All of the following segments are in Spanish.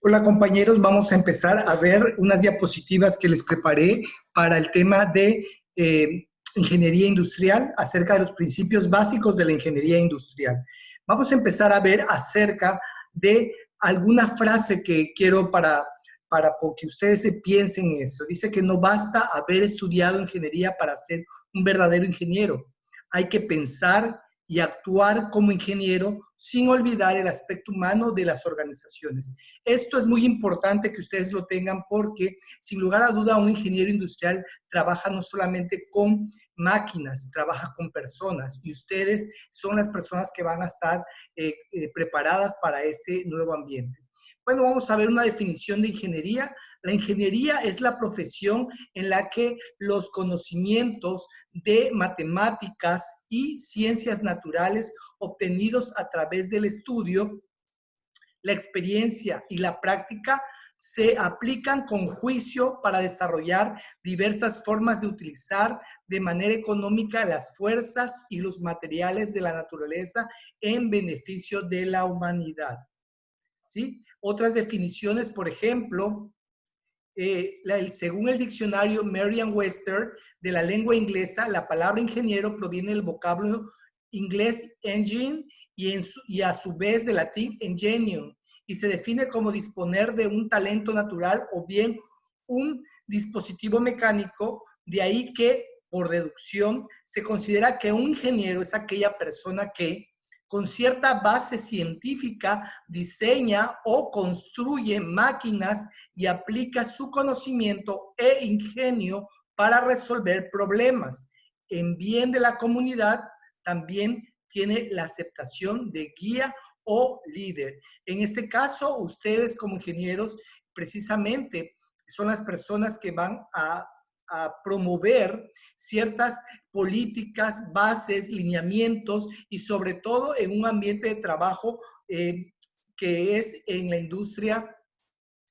Hola compañeros, vamos a empezar a ver unas diapositivas que les preparé para el tema de ingeniería industrial, acerca de los principios básicos de la ingeniería industrial. Vamos a empezar a ver acerca de alguna frase que quiero para que ustedes se piensen en eso. Dice que no basta haber estudiado ingeniería para ser un verdadero ingeniero. Hay que pensar y actuar como ingeniero sin olvidar el aspecto humano de las organizaciones. Esto es muy importante que ustedes lo tengan porque, sin lugar a duda, un ingeniero industrial trabaja no solamente con máquinas, trabaja con personas y ustedes son las personas que van a estar preparadas para este nuevo ambiente. Bueno, vamos a ver una definición de ingeniería. La ingeniería es la profesión en la que los conocimientos de matemáticas y ciencias naturales obtenidos a través del estudio, la experiencia y la práctica se aplican con juicio para desarrollar diversas formas de utilizar de manera económica las fuerzas y los materiales de la naturaleza en beneficio de la humanidad. ¿Sí? Otras definiciones, por ejemplo, según el diccionario Merriam-Webster de la lengua inglesa, la palabra ingeniero proviene del vocablo inglés engine y a su vez del latín ingenium, y se define como disponer de un talento natural o bien un dispositivo mecánico. De ahí que, por deducción, se considera que un ingeniero es aquella persona que, con cierta base científica, diseña o construye máquinas y aplica su conocimiento e ingenio para resolver problemas. En bien de la comunidad, también tiene la aceptación de guía o líder. En este caso, ustedes como ingenieros, precisamente, son las personas que van a promover ciertas políticas, bases, lineamientos y sobre todo en un ambiente de trabajo que es en la industria.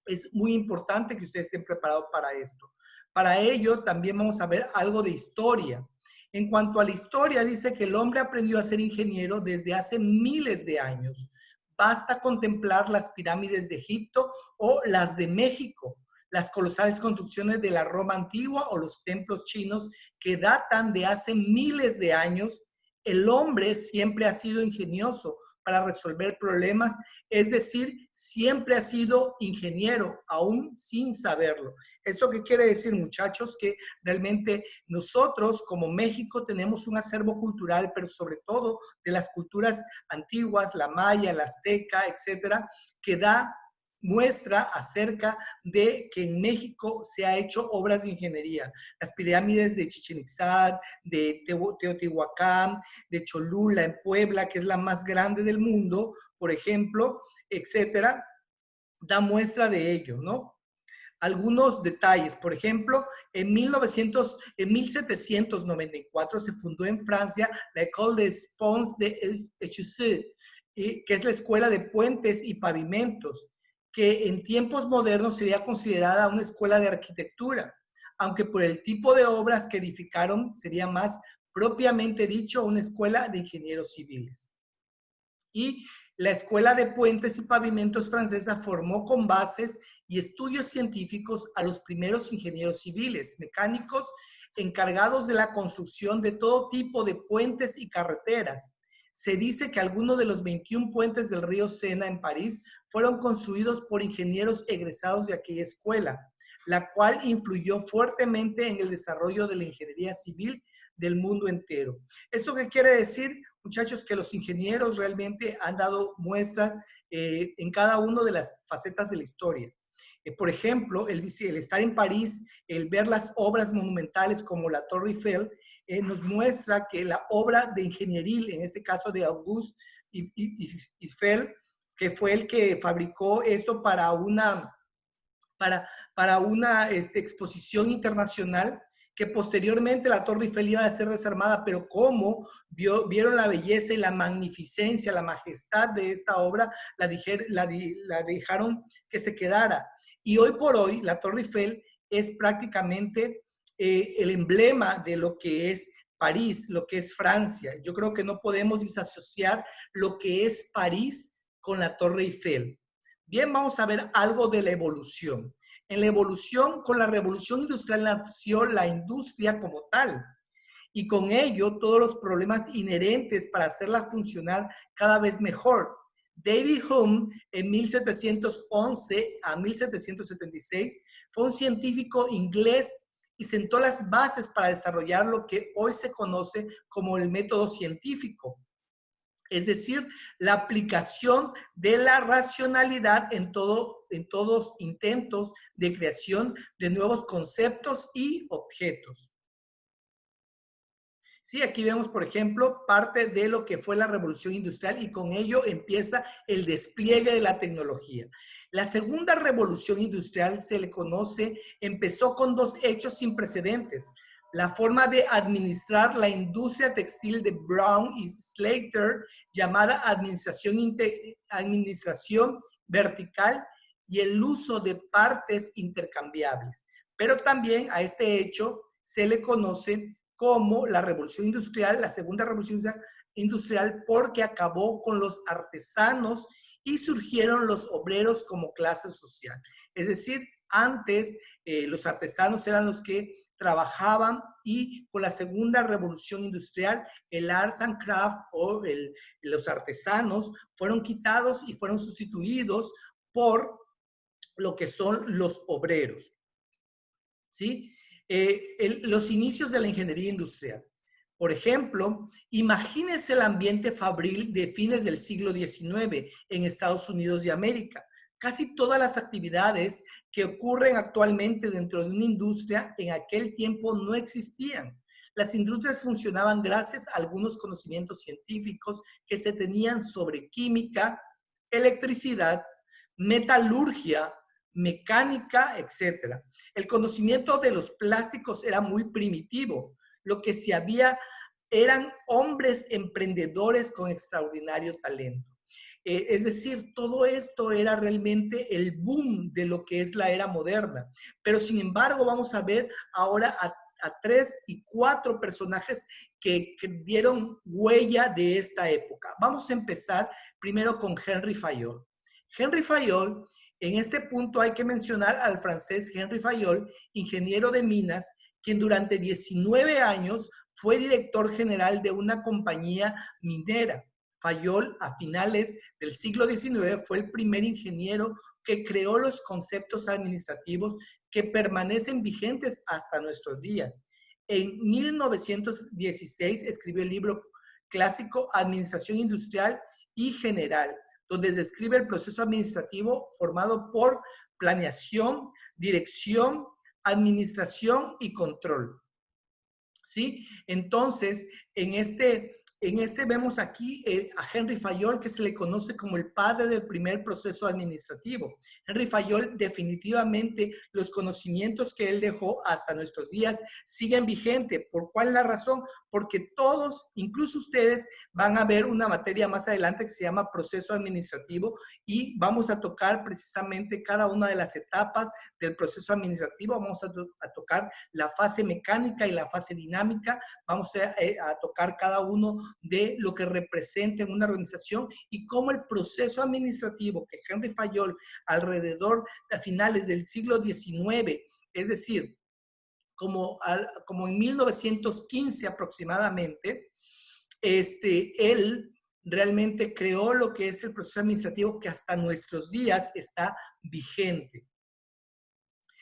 Es muy importante que ustedes estén preparados para esto. Para ello también vamos a ver algo de historia. En cuanto a la historia, dice que el hombre aprendió a ser ingeniero desde hace miles de años. Basta contemplar las pirámides de Egipto o las de México, las colosales construcciones de la Roma antigua o los templos chinos que datan de hace miles de años. El hombre siempre ha sido ingenioso para resolver problemas, es decir, siempre ha sido ingeniero, aún sin saberlo. ¿Esto qué quiere decir, muchachos? Que realmente nosotros como México tenemos un acervo cultural, pero sobre todo de las culturas antiguas, la maya, la azteca, etcétera, que da muestra acerca de que en México se ha hecho obras de ingeniería. Las pirámides de Chichén Itzá, de Teotihuacán, de Cholula en Puebla, que es la más grande del mundo, por ejemplo, etcétera, da muestra de ello, ¿no? Algunos detalles, por ejemplo, en 1794 se fundó en Francia la École des Ponts d'Echusse, que es la escuela de puentes y pavimentos, que en tiempos modernos sería considerada una escuela de arquitectura, aunque por el tipo de obras que edificaron sería más propiamente dicho una escuela de ingenieros civiles. Y la Escuela de Puentes y Pavimentos francesa formó con bases y estudios científicos a los primeros ingenieros civiles, mecánicos, encargados de la construcción de todo tipo de puentes y carreteras. Se dice que algunos de los 21 puentes del río Sena en París fueron construidos por ingenieros egresados de aquella escuela, la cual influyó fuertemente en el desarrollo de la ingeniería civil del mundo entero. ¿Esto qué quiere decir? Muchachos, que los ingenieros realmente han dado muestras en cada una de las facetas de la historia. Por ejemplo, el estar en París, el ver las obras monumentales como la Torre Eiffel, nos muestra que la obra de ingenieril, en este caso de Auguste Eiffel, que fue el que fabricó esto para una exposición internacional, que posteriormente la Torre Eiffel iba a ser desarmada, pero como vieron la belleza y la magnificencia, la majestad de esta obra, la dejaron que se quedara. Y hoy por hoy, la Torre Eiffel es prácticamente el emblema de lo que es París, lo que es Francia. Yo creo que no podemos disasociar lo que es París con la Torre Eiffel. Bien, vamos a ver algo de la evolución. En la evolución, con la revolución industrial nació la industria como tal. Y con ello todos los problemas inherentes para hacerla funcionar cada vez mejor. David Hume, en 1711 a 1776, fue un científico inglés y sentó las bases para desarrollar lo que hoy se conoce como el método científico. Es decir, la aplicación de la racionalidad en todos intentos de creación de nuevos conceptos y objetos. Sí, aquí vemos, por ejemplo, parte de lo que fue la revolución industrial y con ello empieza el despliegue de la tecnología. La segunda revolución industrial se le conoce, empezó con dos hechos sin precedentes. La forma de administrar la industria textil de Brown y Slater, llamada administración vertical, y el uso de partes intercambiables. Pero también a este hecho se le conoce como la revolución industrial, la segunda revolución industrial, porque acabó con los artesanos y surgieron los obreros como clase social. Es decir, antes los artesanos eran los que trabajaban y con la segunda revolución industrial, el arts and craft o los artesanos fueron quitados y fueron sustituidos por lo que son los obreros. ¿Sí? Los inicios de la ingeniería industrial. Por ejemplo, imagínense el ambiente fabril de fines del siglo XIX en Estados Unidos de América. Casi todas las actividades que ocurren actualmente dentro de una industria en aquel tiempo no existían. Las industrias funcionaban gracias a algunos conocimientos científicos que se tenían sobre química, electricidad, metalurgia, mecánica, etc. El conocimiento de los plásticos era muy primitivo. Lo que sí había eran hombres emprendedores con extraordinario talento. Es decir, todo esto era realmente el boom de lo que es la era moderna. Pero sin embargo, vamos a ver ahora a 3 y 4 personajes que dieron huella de esta época. Vamos a empezar primero con Henry Fayol. Henry Fayol, en este punto hay que mencionar al francés Henry Fayol, ingeniero de minas, quien durante 19 años fue director general de una compañía minera. Fayol, a finales del siglo XIX, fue el primer ingeniero que creó los conceptos administrativos que permanecen vigentes hasta nuestros días. En 1916 escribió el libro clásico Administración Industrial y General, donde describe el proceso administrativo formado por planeación, dirección, administración y control. ¿Sí? Entonces, en este vemos aquí a Henry Fayol, que se le conoce como el padre del primer proceso administrativo. Henry Fayol, definitivamente, los conocimientos que él dejó hasta nuestros días siguen vigentes. ¿Por cuál la razón? Porque todos, incluso ustedes, van a ver una materia más adelante que se llama proceso administrativo y vamos a tocar precisamente cada una de las etapas del proceso administrativo. Vamos a tocar la fase mecánica y la fase dinámica. Vamos a tocar cada uno de lo que representa en una organización y cómo el proceso administrativo que Henry Fayol alrededor de finales del siglo XIX, es decir, como en 1915 aproximadamente, él realmente creó lo que es el proceso administrativo que hasta nuestros días está vigente.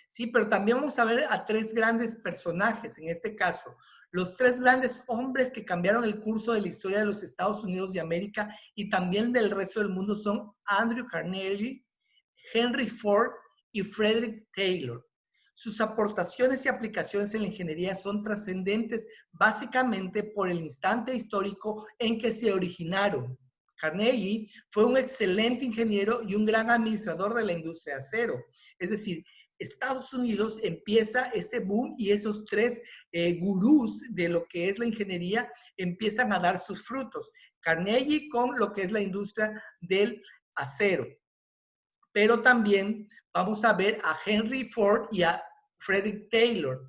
Sí, pero también vamos a ver a 3 grandes personajes en este caso. Los 3 grandes hombres que cambiaron el curso de la historia de los Estados Unidos de América y también del resto del mundo son Andrew Carnegie, Henry Ford y Frederick Taylor. Sus aportaciones y aplicaciones en la ingeniería son trascendentes básicamente por el instante histórico en que se originaron. Carnegie fue un excelente ingeniero y un gran administrador de la industria de acero. Es decir, Estados Unidos empieza ese boom y esos 3 gurús de lo que es la ingeniería empiezan a dar sus frutos. Carnegie con lo que es la industria del acero. Pero también vamos a ver a Henry Ford y a Frederick Taylor.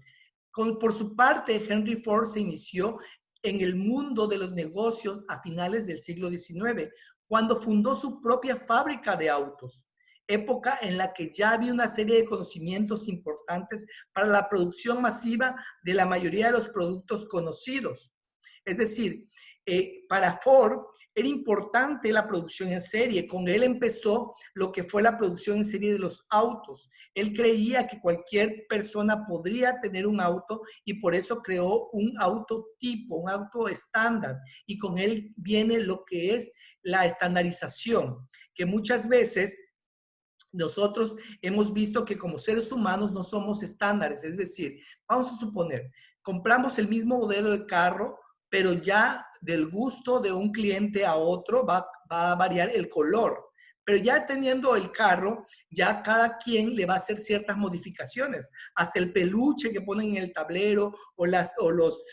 Por su parte, Henry Ford se inició en el mundo de los negocios a finales del siglo XIX, cuando fundó su propia fábrica de autos. época en la que ya había una serie de conocimientos importantes para la producción masiva de la mayoría de los productos conocidos. Es decir, para Ford era importante la producción en serie. Con él empezó lo que fue la producción en serie de los autos. Él creía que cualquier persona podría tener un auto y por eso creó un auto tipo, un auto estándar. Y con él viene lo que es la estandarización, que muchas veces nosotros hemos visto que como seres humanos no somos estándares. Es decir, vamos a suponer, compramos el mismo modelo de carro, pero ya del gusto de un cliente a otro va a variar el color. Pero ya teniendo el carro, ya cada quien le va a hacer ciertas modificaciones. Hasta el peluche que ponen en el tablero o los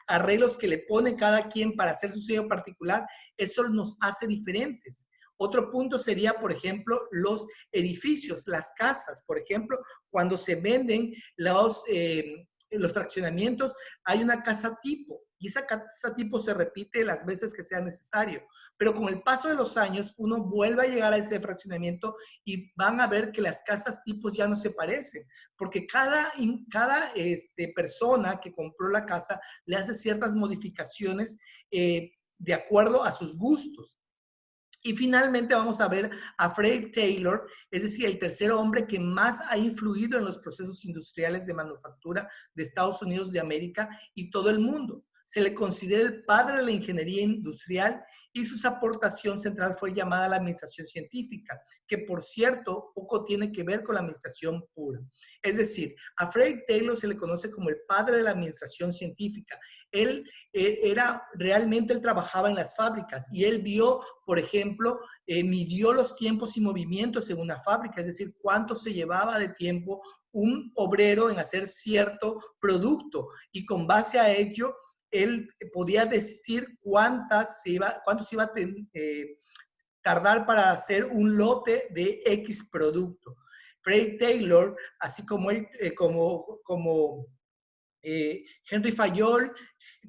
arreglos que le pone cada quien para hacer su sello particular, eso nos hace diferentes. Otro punto sería, por ejemplo, los edificios, las casas. Por ejemplo, cuando se venden los fraccionamientos, hay una casa tipo. Y esa casa tipo se repite las veces que sea necesario. Pero con el paso de los años, uno vuelve a llegar a ese fraccionamiento y van a ver que las casas tipos ya no se parecen. Porque cada persona que compró la casa le hace ciertas modificaciones de acuerdo a sus gustos. Y finalmente vamos a ver a Frederick Taylor, es decir, el tercer hombre que más ha influido en los procesos industriales de manufactura de Estados Unidos de América y todo el mundo. Se le considera el padre de la ingeniería industrial y su aportación central fue llamada la administración científica, que por cierto poco tiene que ver con la administración pura. Es decir, a Frederick Taylor se le conoce como el padre de la administración científica. Él realmente él trabajaba en las fábricas y él vio, por ejemplo, midió los tiempos y movimientos en una fábrica, es decir, cuánto se llevaba de tiempo un obrero en hacer cierto producto y con base a ello él podía decir cuánto se iba a tardar para hacer un lote de X producto. Frederick Taylor, así como él, Henry Fayol,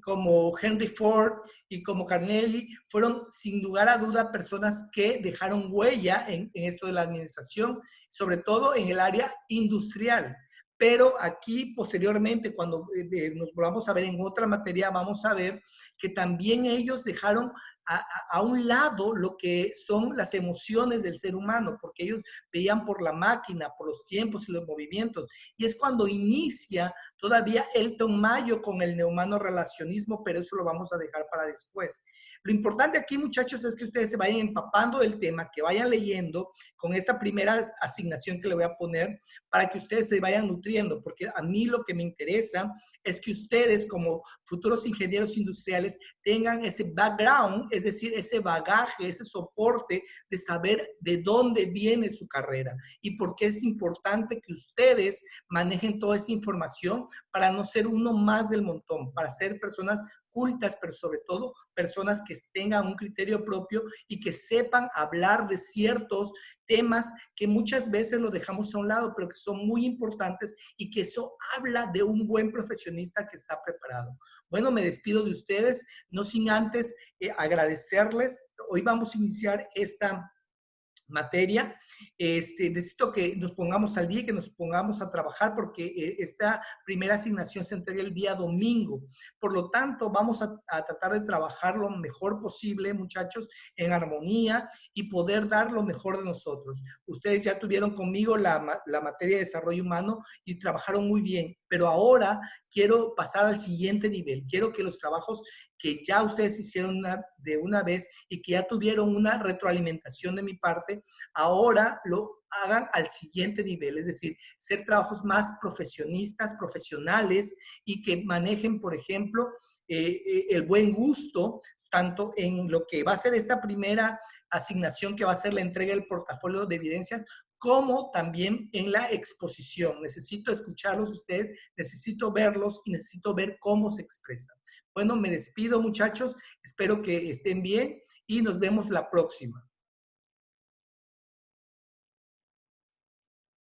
como Henry Ford y como Carnegie, fueron sin lugar a duda personas que dejaron huella en esto de la administración, sobre todo en el área industrial. Pero aquí posteriormente, cuando nos volvamos a ver en otra materia, vamos a ver que también ellos dejaron a un lado lo que son las emociones del ser humano, porque ellos veían por la máquina, por los tiempos y los movimientos. Y es cuando inicia todavía Elton Mayo con el neumano relacionismo, pero eso lo vamos a dejar para después. Lo importante aquí, muchachos, es que ustedes se vayan empapando del tema, que vayan leyendo con esta primera asignación que le voy a poner, para que ustedes se vayan nutriendo, porque a mí lo que me interesa es que ustedes como futuros ingenieros industriales tengan ese background, es decir, ese bagaje, ese soporte de saber de dónde viene su carrera y por qué es importante que ustedes manejen toda esa información para no ser uno más del montón, para ser personas cultas, pero sobre todo personas que tengan un criterio propio y que sepan hablar de ciertos temas que muchas veces los dejamos a un lado, pero que son muy importantes y que eso habla de un buen profesionista que está preparado. Bueno, me despido de ustedes, no sin antes agradecerles. Hoy vamos a iniciar esta materia. Necesito que nos pongamos al día y que nos pongamos a trabajar porque esta primera asignación se entrega el día domingo. Por lo tanto, vamos a tratar de trabajar lo mejor posible, muchachos, en armonía y poder dar lo mejor de nosotros. Ustedes ya tuvieron conmigo la materia de desarrollo humano y trabajaron muy bien, pero ahora quiero pasar al siguiente nivel. Quiero que los trabajos que ya ustedes hicieron de una vez y que ya tuvieron una retroalimentación de mi parte, ahora lo hagan al siguiente nivel, es decir, ser trabajos más profesionistas, profesionales y que manejen, por ejemplo, el buen gusto, tanto en lo que va a ser esta primera asignación que va a ser la entrega del portafolio de evidencias, como también en la exposición. Necesito escucharlos ustedes, necesito verlos y necesito ver cómo se expresan. Bueno, me despido, muchachos. Espero que estén bien y nos vemos la próxima.